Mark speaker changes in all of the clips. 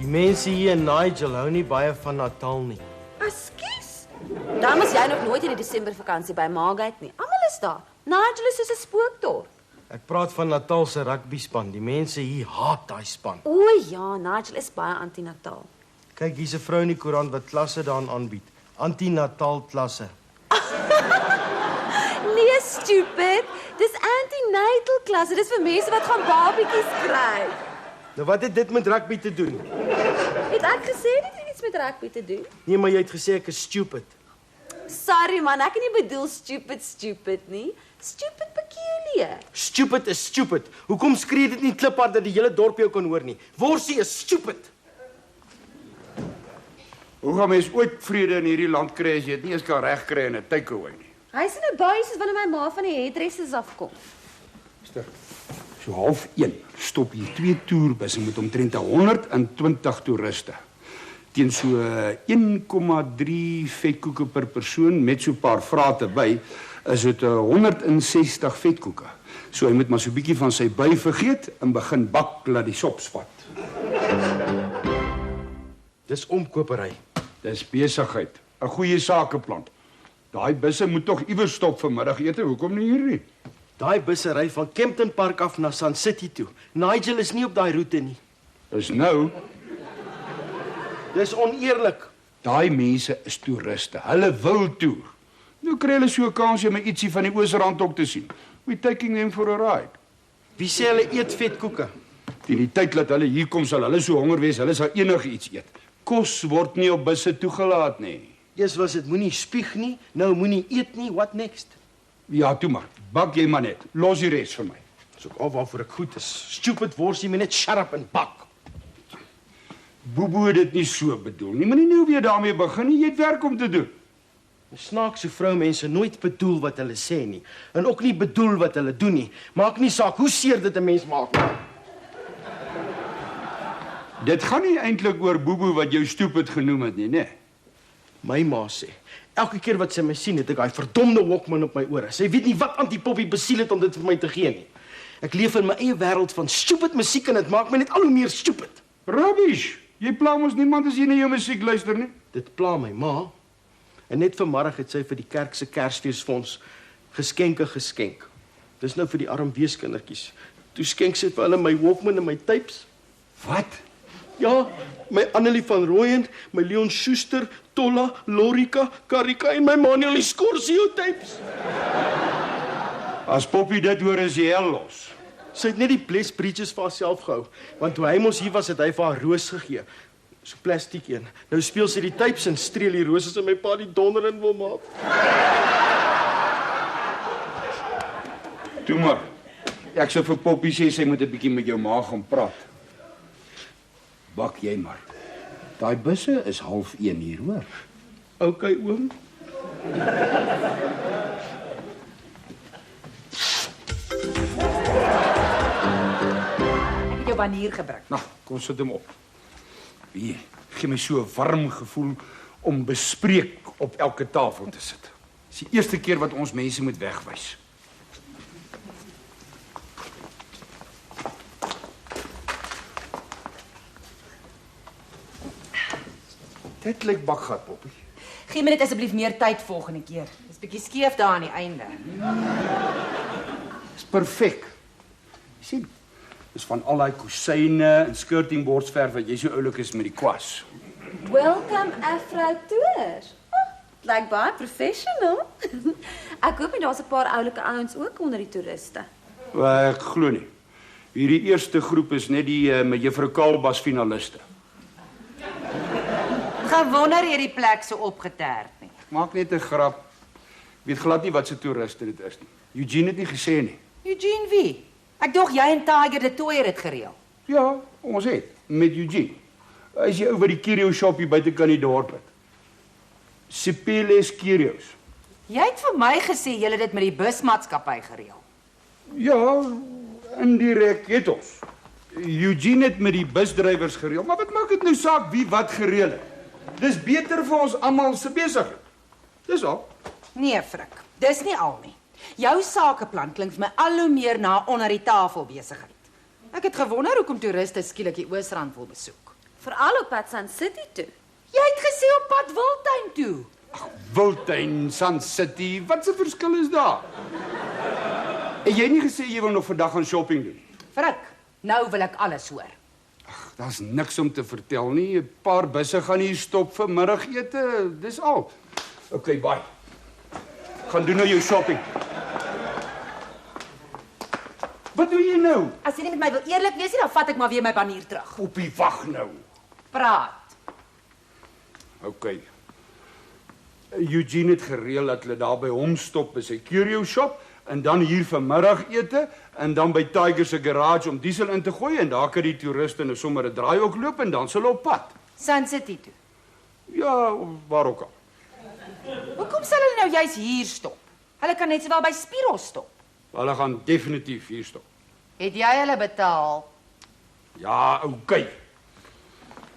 Speaker 1: Mense hier in Nigel hou nie baie van Natal nie.
Speaker 2: Ekskuus. Dan was jy nog nooit in die Desembervakansie by Margate nie. Almal is daar. Nigel is soos 'n spookdorp.
Speaker 1: Ek praat van Natal se rugbyspan. Die mense hier haat daai span.
Speaker 2: O ja, Nigel is baie anti-Natal.
Speaker 1: Kyk, hier's 'n vrou in die koerant wat klasse daarin aanbied. Anti-Natal klasse.
Speaker 2: Nee, stupid. Dis anti-natal klasse. Dis vir mense wat gaan babietjies kry.
Speaker 1: Nou wat het dit met rugby te doen?
Speaker 2: Het ek gesê dit het iets met rugby te doen?
Speaker 1: Nee, maar jy het gesê ek is stupid.
Speaker 2: Sorry man, ek het nie bedoel stupid nie. Stupid peculiar.
Speaker 1: Stupid is stupid. Hoekom skree dit nie kliphard dat die hele dorp jou kan hoor nie? Worsie is stupid.
Speaker 3: Hoe gaan mens ooit vrede in hierdie land kry as jy dit nie eens kan regkry in 'n takeaway nie?
Speaker 2: Hy's in 'n buis as wanneer my ma van die hairdressers afkom.
Speaker 3: So 12:30 stop hier 2 toerbusse met omtrent 120 toeriste. Teen so 1,3 vetkoeke per persoon met so 'n paar vrate by, is dit 160 vetkoeke. So hy moet maar so 'n bietjie van sy by vergeet en begin bak laat die sop spat.
Speaker 1: Dis omkopery.
Speaker 3: Dis besigheid, 'n goeie sakeplan. Daai busse moet tog iewers stop vir middagete, hoekom nie hier nie?
Speaker 1: Daai busse ry van Kempton Park af na Sun City toe. Nigel is nie op daai roete nie.
Speaker 3: Dis nou,
Speaker 1: Dis oneerlik.
Speaker 3: daai mense is toeriste. Hulle wil toer. Nou kry hulle so 'n kans om ietsie van die Oosrand ook te sien. We taking them for a ride.
Speaker 1: Wie sê hulle eet vetkoeke?
Speaker 3: Teen die tyd dat hulle hier kom, sal hulle so honger wees, hulle sal enigiets eet. Kos word nie op busse toegelaat nie.
Speaker 1: Eers was dit moenie spieg nie, nou moenie eet nie. What next?
Speaker 3: Ja, toe maar. Bak jy maar net. Los die res vir my.
Speaker 1: Dis ook al waarvoor ek goed is. Stupid worsie, moet net shut up en bak.
Speaker 3: Boebo het dit nie so bedoel nie. Moenie nou weer daarmee begin nie. Jy het werk om te doen.
Speaker 1: Snaakse vroumense nooit bedoel wat hulle sê nie en ook nie bedoel wat hulle doen nie. Maak nie saak hoe seer dit 'n mens maak nie.
Speaker 3: Dit gaan nie eintlik oor Boebo wat jou stupid genoem het nie, né?
Speaker 1: My ma sê, elke keer wat sy my sien, het ek daai verdomde Walkman op my ore. Sy weet nie wat anti-poppie besiel het om dit vir my te gee nie. Ek leef in my eie wêreld van stupid musiek en dit maak my net al hoe meer stupid.
Speaker 3: Rubbish. Jy pla mos niemand as jy na jou musiek luister nie.
Speaker 1: Dit pla my ma. En net vanmiddag het sy vir die kerk se Kersfeesfonds geskenke geskenk. Dis nou vir die arm weeskindertjies. Toe skenk sy vir hulle my Walkman en my tapes.
Speaker 3: Wat?
Speaker 1: Ja, my Annelie van Rooyen, my Leon Schuster, Tolla, Lorika, Karika en my Manuel Scorsio tapes.
Speaker 3: As Poppy dit hoor is jy hel los.
Speaker 1: Sy het net die Bless Bridges vir haarself gehou, want toe hy mos hier was, het hy vir haar roos gegee. So plastiek een. Nou speel sy die tapes en streel die roses in my pa die donder in wil maak.
Speaker 3: Toe maar. Ek sou vir Poppy sê sy moet 'n bietjie met jou ma gaan praat. Bak jy maar. Daai busse is 12:30 hier, hoor.
Speaker 1: Okay, oom.
Speaker 4: Ek het jou banier gebring.
Speaker 3: Nou, kom sit hom op. Wie, gee my so 'n warm gevoel om bespreek op elke tafel te sit. Dis die eerste keer wat ons mense moet wegwys. Dit lyk bakgat, Poppy.
Speaker 4: Gee my net asseblief meer tyd volgende keer. Dis bietjie skeef daar aan die einde.
Speaker 3: Dis perfek. Sien, dis van al daai kusyne en skirting boards verf wat jy so oulik is met die kwas.
Speaker 2: Welcome Afro Tour. Lyk baie professional. Ek hoop nie daar's 'n paar oulike ouens ook onder die toeriste.
Speaker 3: Ek glo nie. Hierdie eerste groep is net die met Juffrou Kaalbas finaliste.
Speaker 4: Gewonder jy die plek so opgeterd nie.
Speaker 3: Maak net 'n grap. Weet glad nie wat se toeriste dit is nie. Eugene het nie gesê nie.
Speaker 4: Eugene wie? Ek dog jy en Tiger de Toyer het gereël.
Speaker 3: Ja, ons het met Eugene. Hy is die ou wat die curio shop hier buite kan die dorp het. Sipeles Curios.
Speaker 4: Jy het vir my gesê jy het dit met die busmaatskappy gereël.
Speaker 3: Ja, indirek het ons. Eugene het met die busdrywers gereël, maar wat maak dit nou saak wie wat gereël het? Dis beter vir ons almal se besigheid. Dis al.
Speaker 4: Nee, Frik, dis nie al nie. Jou sakeplan klink vir my al hoe meer na 'n onder die tafel besigheid. Ek het gewonder hoekom toeriste skielik die Oosrand wil besoek.
Speaker 2: Veral op pad Sun City toe.
Speaker 4: Jy het gesê op pad Wildtuin toe.
Speaker 3: Wildtuin, Sun City, wat 'n verskil is daar? En jy nie gesê jy wil nog vandag gaan shopping doen?
Speaker 4: Frik, nou wil ek alles hoor.
Speaker 3: Daar's niks om te vertel nie. 'n Paar busse gaan hier stop vir middagete. Dis al. Okay, bye. Gaan doen nou jou shopping. Wat doen jy nou?
Speaker 4: As jy nie met my wil eerlik wees nie, dan vat ek maar weer my banier terug.
Speaker 3: Poppie, wag nou.
Speaker 4: Praat.
Speaker 3: Okay. Eugene het gereël dat hulle daar by hom stop by sy curio shop en dan hier vir middagete en dan by Tiger se garage om diesel in te gooi en daar kan die toeriste nou sommer 'n draai ook loop en dan sal hulle op pad.
Speaker 4: Sun City toe.
Speaker 3: Ja, waar ook al.
Speaker 4: Hoekom sal hulle nou juis hier stop? Hulle kan net sowel by Spiros stop.
Speaker 3: Hulle gaan definitief hier stop.
Speaker 4: Het jy hulle betaal?
Speaker 3: Ja, okay.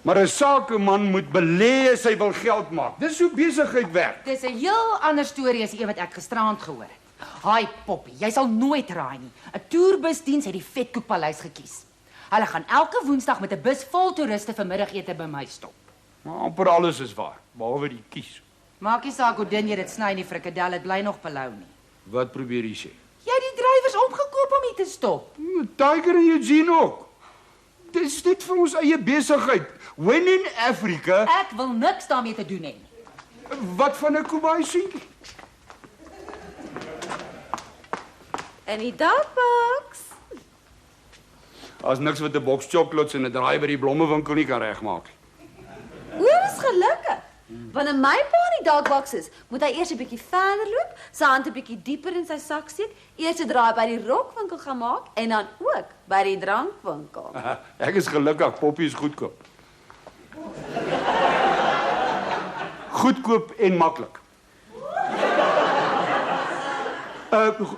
Speaker 3: Maar 'n sakeman moet belê as hy wil geld maak. Dis hoe besigheid werk.
Speaker 4: Dis 'n heel ander storie as die een wat ek gisteraand gehoor het. Haai Poppie, jy sal nooit raai nie. 'n Toerbusdiens het die Vetkoekpaleis gekies. Hulle gaan elke Woensdag met 'n bus vol toeriste vir middagete by my stop.
Speaker 3: Maar amper alles is waar, behalwe die kies.
Speaker 4: Maak nie saak hoe dun jy dit sny nie, frikadel, dit bly nog pelou nie.
Speaker 3: Wat probeer jy sê?
Speaker 4: Jy het die drywers omgekoop om hier te stop.
Speaker 3: Tiger en Eugene ook. Dis net vir ons eie besigheid. When in Africa,
Speaker 4: Ek wil niks daarmee te doen hê nie.
Speaker 3: wat van 'n Kobayashi?
Speaker 2: In die dagbox.
Speaker 3: As niks wat 'n boks chocolates en 'n draai by die blommewinkel nie kan regmaak.
Speaker 2: Oor is gelukkig. Wanneer my pa in die dagbox is, moet hy eers 'n bietjie verder loop, sy hand 'n bietjie dieper in sy sak steek, eers 'n draai by die rokwinkel gaan maak en dan ook by die drankwinkel.
Speaker 3: Ek is gelukkig, Poppie is goedkoop. Goedkoop en maklik.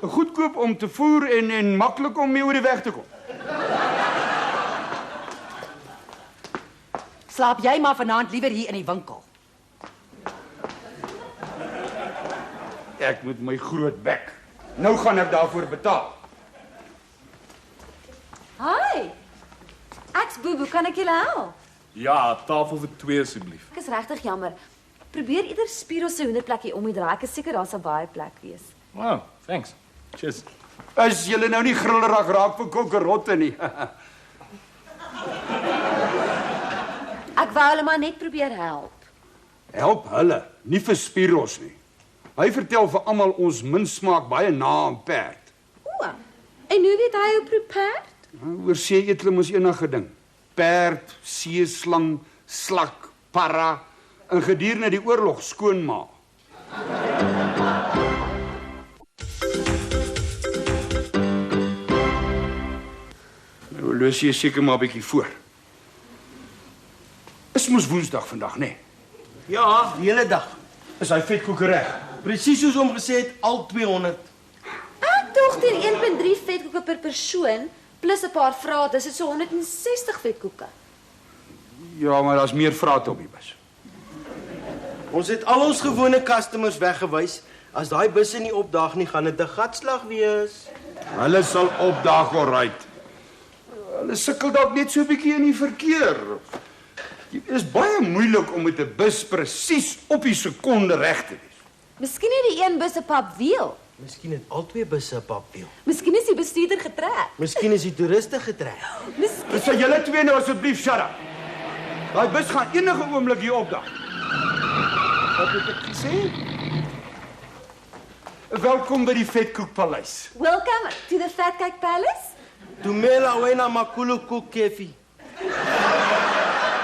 Speaker 3: Goedkoop om te voer en maklik om mee oor die weg te kom.
Speaker 4: Slaap jy maar vanaand liewer hier in die winkel.
Speaker 3: Ek moet my groot bek. Nou gaan ek daarvoor betaal.
Speaker 2: Hi. Ek's Bobo, kan ek julle help?
Speaker 5: Ja, tafel vir 2 asseblief.
Speaker 2: Ek is regtig jammer. Probeer eerder Spiros se hoenderplekkie om die draai. Ek is seker daar sal baie plek wees.
Speaker 5: Wow, thanks. Cheers.
Speaker 3: As julle nou nie grillerig raak vir kokkerotte nie.
Speaker 2: Ek wou hulle maar net probeer help.
Speaker 3: Help hulle, nie vir Spiros nie. Hy vertel vir almal ons minsmaak baie na aan perd.
Speaker 2: O. En hoe weet hy hoe prepared?
Speaker 3: Oor see eet hulle mos enige ding. Perd, seeslang, slak, parra, en gedurende die oorlog skoonmaak. Nou los jy seker maar 'n bietjie voor. Is mos Woensdag vandag, nê? Nee?
Speaker 1: Ja, die hele dag.
Speaker 3: Is hy vetkoeke reg?
Speaker 1: Presies soos hom gesê het, al 200.
Speaker 2: Ek dog teen 1.3 vetkoeke per persoon plus 'n paar vrae, dis dit so 160 vetkoeke.
Speaker 3: Ja, maar daar's meer vrate op die bus.
Speaker 1: Ons het al ons gewone customers weggewys. As daai busse nie opdaag nie, gaan dit 'n gatslag wees.
Speaker 3: Hulle sal opdaag, alright. Hulle sukkel dalk net so 'n bietjie in die verkeer. Dit is baie moeilik om met 'n bus presies op die sekonde reg te wees.
Speaker 2: Miskien het die een bus 'n papwiel.
Speaker 1: Miskien het al 2 busse 'n papwiel.
Speaker 2: Miskien is die bestuurder getrek.
Speaker 1: Miskien is die toeriste getrek.
Speaker 2: Miskien
Speaker 3: Sê julle twee nou asseblief shut up. Daai bus gaan enige oomblik hier opdaag. Wat het ek gesê? Welkom by die Vetkoekpaleis.
Speaker 2: Welcome to the Fat Cake Palace.
Speaker 1: Tumela wena makulu kukefi.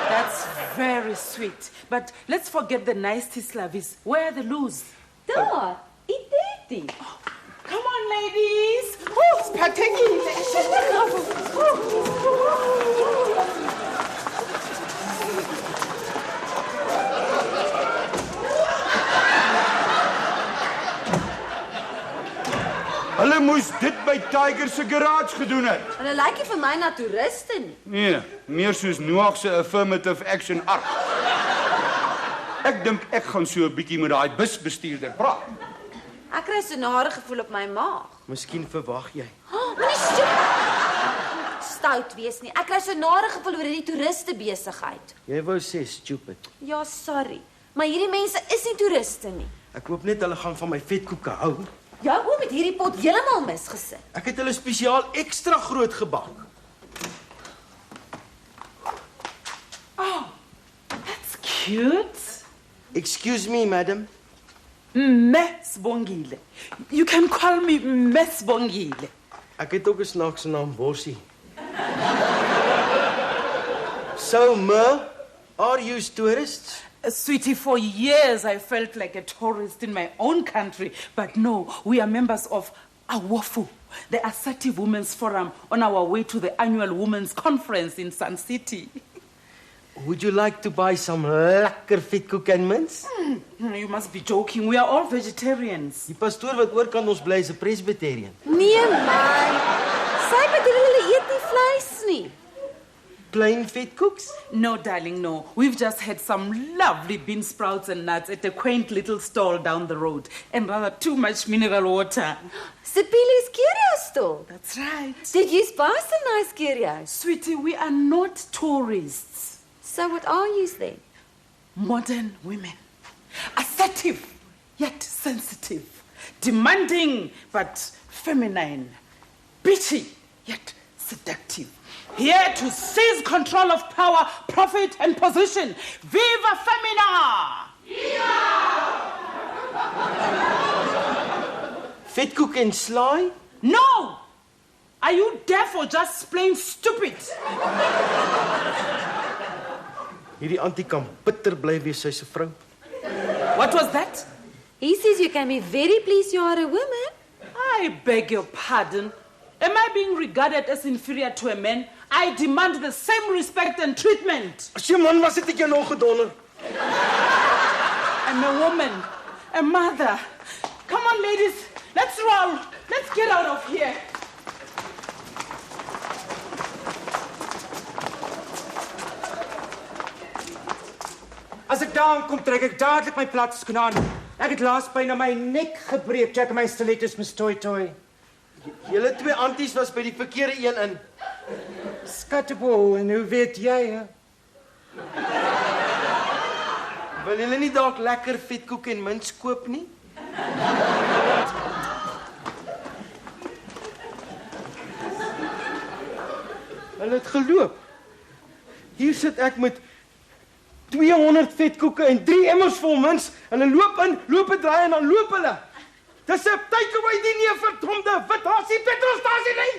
Speaker 6: That's very sweet. But let's forget the nice tislavis. Where are the loos?
Speaker 2: Daar, idee.
Speaker 6: Come on, ladies. Oh, spectacular.
Speaker 3: Hulle moes dit by Tiger se garage gedoen het.
Speaker 2: Hulle lyk nie vir my na toeriste nie.
Speaker 3: Nee, meer soos Noag se affirmative action ark. Ek dink ek gaan so 'n bietjie met daai busbestuurder praat.
Speaker 2: Ek kry so 'n nare gevoel op my maag.
Speaker 1: Miskien verwag jy.
Speaker 2: Moenie stout wees nie. Ek kry so 'n nare gevoel oor hierdie toeriste besigheid.
Speaker 1: Jy wou sê stupid.
Speaker 2: Ja, sorry. Maar hierdie mense is nie toeriste nie.
Speaker 1: Ek hoop net hulle gaan van my vetkoeke hou.
Speaker 2: Jou oom het hierdie pot heeltemal misgesit.
Speaker 1: Ek het hulle spesiaal ekstra groot gebak.
Speaker 6: That's cute.
Speaker 1: Excuse me, madam.
Speaker 6: Ms. Bongile. You can call me Ms. Bongile.
Speaker 1: Ek het ook 'n snaakse naam, Bossie. So, are you tourists?
Speaker 6: Sweetie, for years I felt like a tourist in my own country, but no, we are members of AWOFU, the Assertive Women's Forum, on our way to the annual Women's Conference in Sun City.
Speaker 1: Would you like to buy some lekker vetkoek en mints?
Speaker 6: You must be joking. We are all vegetarians.
Speaker 1: Die pastoor wat oorkant ons bly is 'n Presbyterian.
Speaker 2: Nee man. Sy bedoel hulle eet nie vleis nie.
Speaker 1: Plain vetkoeks?
Speaker 6: No, darling, no. We've just had some lovely bean sprouts and nuts at a quaint little stall down the road, and rather too much mineral water.
Speaker 2: Sipilis curio store.
Speaker 6: That's right.
Speaker 2: Did you buy some nice curios?
Speaker 6: Sweetie, we are not tourists.
Speaker 2: So what are you then?
Speaker 6: Modern women. Assertive, yet sensitive. Demanding, but feminine. Bitchy, yet seductive. Here to seize control of power, profit, and position. Viva Femina!
Speaker 1: Vetkoek en slaai?
Speaker 6: No! Are you deaf or just plain stupid?
Speaker 1: Hierdie antie kan bitter bly wees sy se vrou.
Speaker 6: What was that?
Speaker 2: He says you can be very pleased you are a woman.
Speaker 6: I beg your pardon. Am I being regarded as inferior to a man? I demand the same respect and treatment.
Speaker 1: As jy man was, het ek jou nog gedonder.
Speaker 6: I'm a woman, a mother. Come on, ladies, let's roll. Let's get out of here.
Speaker 7: As ek daar kom, trek ek dadelik my plat skoene aan. Ek het laas byna my nek gebreek, check my stilettos, Miss Toy Toy.
Speaker 1: Julle twee anties was by die verkeerde een in.
Speaker 7: Skattebo, en hoe weet jy, hè?
Speaker 1: Wil julle nie dalk lekker vetkoek en mints koop nie? Hulle het geloop. Hier sit ek met 200 vetkoeke en 3 emmers vol mints. Hulle loop in, loop 'n draai en dan loop hulle. Dis 'n takeaway die nie 'n verdomde wit hasie petrolstasie nie.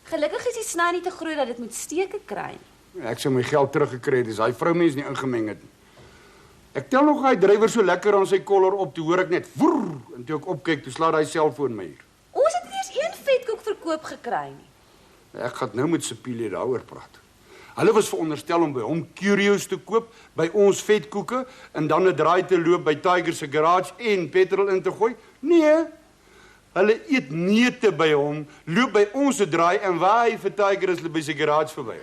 Speaker 2: Gelukkig is die sny nie te groot dat dit moet steke kry nie.
Speaker 3: Ek sou my geld teruggekry het as daai vroumens nie ingemeng het nie. Ek tel nog hy drywer so lekker aan sy kollar op, toe hoor ek net woer, en toe ek opkyk, toe slaat hy selfoon my hier.
Speaker 2: Ons het nie eens een vetkoek verkoop gekry nie.
Speaker 3: Ek gaan nou met Sipilie daaroor praat. Hulle was veronderstel om by hom curios te koop, by ons vetkoeke, en dan 'n draai te loop by Tiger se garage en petrol in te gooi. Nee, hulle eet neute by hom, loop by ons 'n draai, en waar hy vir Tiger is hulle by sy garage verby.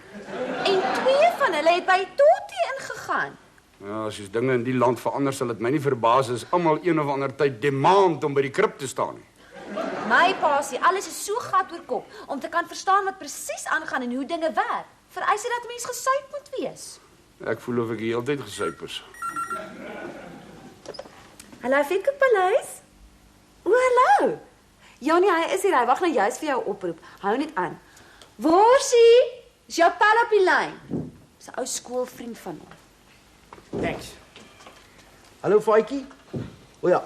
Speaker 2: En 2 van hulle het by Toti ingegaan.
Speaker 3: Ja, as dinge in die land verander, sal dit my nie verbaas as almal een of ander tyd demand om by die krib te staan nie.
Speaker 2: My pa sê alles is so gat oor kop om te kan verstaan wat presies aangaan en hoe dinge werk. Vereis dit dat 'n mens gesuip moet wees.
Speaker 3: Ek voel of ek die hele tyd gesuip is.
Speaker 2: Hallo Vetkoekpaleis. O, hallo. Ja nee, hy is hier. Hy wag nou juis vir jou oproep. Hou net aan. Worsie, is jou pel op die lyn? Dis 'n ou skoolvriend van hom.
Speaker 1: Thanks. Hallo Faitjie. O ja,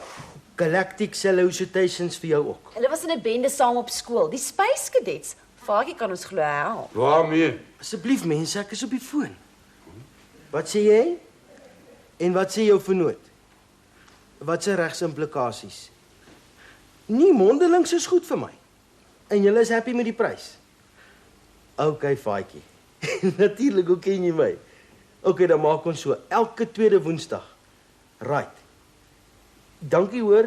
Speaker 1: Galactic Salutations vir jou ook.
Speaker 2: Hulle was in 'n bende saam op skool, die Space Cadets. Faatjie kan ons glo help.
Speaker 3: Waarmee?
Speaker 1: Asseblief mense, ek is op die foon. Wat sê jy? En wat sê jou vernoot? Wat se regsimplikasies? Nie mondelings is goed vir my. En julle is happy met die prys. OK, Faitjie. Natuurlik, hoe ken jy my? OK, dan maak ons so, elke tweede Woensdag. Right. Dankie hoor.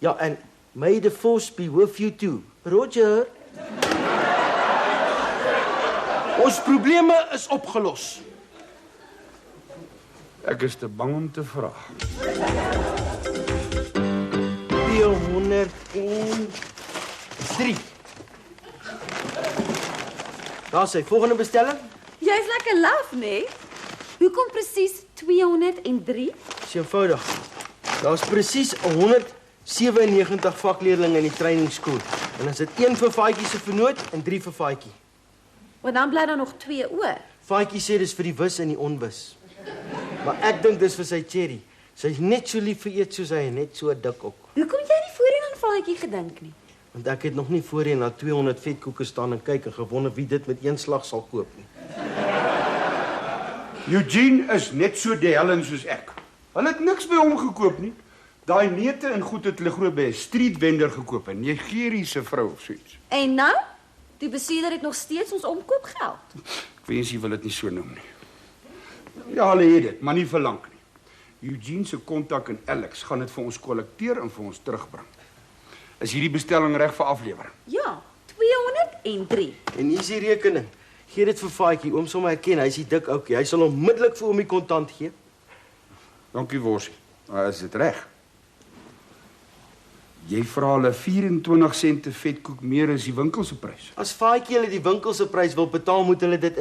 Speaker 1: Ja, en may the force be with you too. Roger. Ons probleme is opgelos.
Speaker 3: Ek is te bang om te vra.
Speaker 1: 203. Daar sê volgende bestelling.
Speaker 2: Jy's lekker laf, nee? Hoekom presies 203?
Speaker 1: Dis eenvoudig. Daar's presies 197 vakleerlinge in die trainingsskool. En as dit 1 vir Faatjie se vernoot en 3 vir Faatjie.
Speaker 2: Want dan bly daar nog 2 oor.
Speaker 1: Faatjie sê dis vir die wis en die onwis. Maar ek dink dis vir sy Cherry. Sy's net so lief vir eet soos hy en net so dik ook.
Speaker 2: Hoekom jy nie voorheen aan Faatjie gedink nie?
Speaker 1: Want ek het nog nie voorheen na 200 vetkoeke staan en kyk en gewonder wie dit met een slag sal koop nie.
Speaker 3: Eugene is net so die hellen soos ek. Hulle het niks by hom gekoop nie. Daai neute en goed het hulle groot by 'n street vendor gekoop, 'n Nigeriese vrou of so iets.
Speaker 2: En nou? Die bestuurder het nog steeds ons omkoopgeld.
Speaker 3: Ek wens jy wil dit nie so noem nie. Ja, hulle het dit, maar nie vir lank nie. Eugene se kontak en Alex gaan dit vir ons kollekteer en vir ons terugbring. Is hierdie bestelling reg vir aflewering?
Speaker 2: Ja, 203.
Speaker 1: En hier is die rekening. Gee dit vir Faatjie, oom sal my herken, hy's die dik ouetjie. Hy sal onmiddellik vir hom die kontant gee.
Speaker 3: Dankie, Worsie. Is dit reg? Jy vra hulle 24 sente vetkoek meer as die winkel se prys.
Speaker 1: As Faatjie hulle die winkel se prys wil betaal, moet hulle dit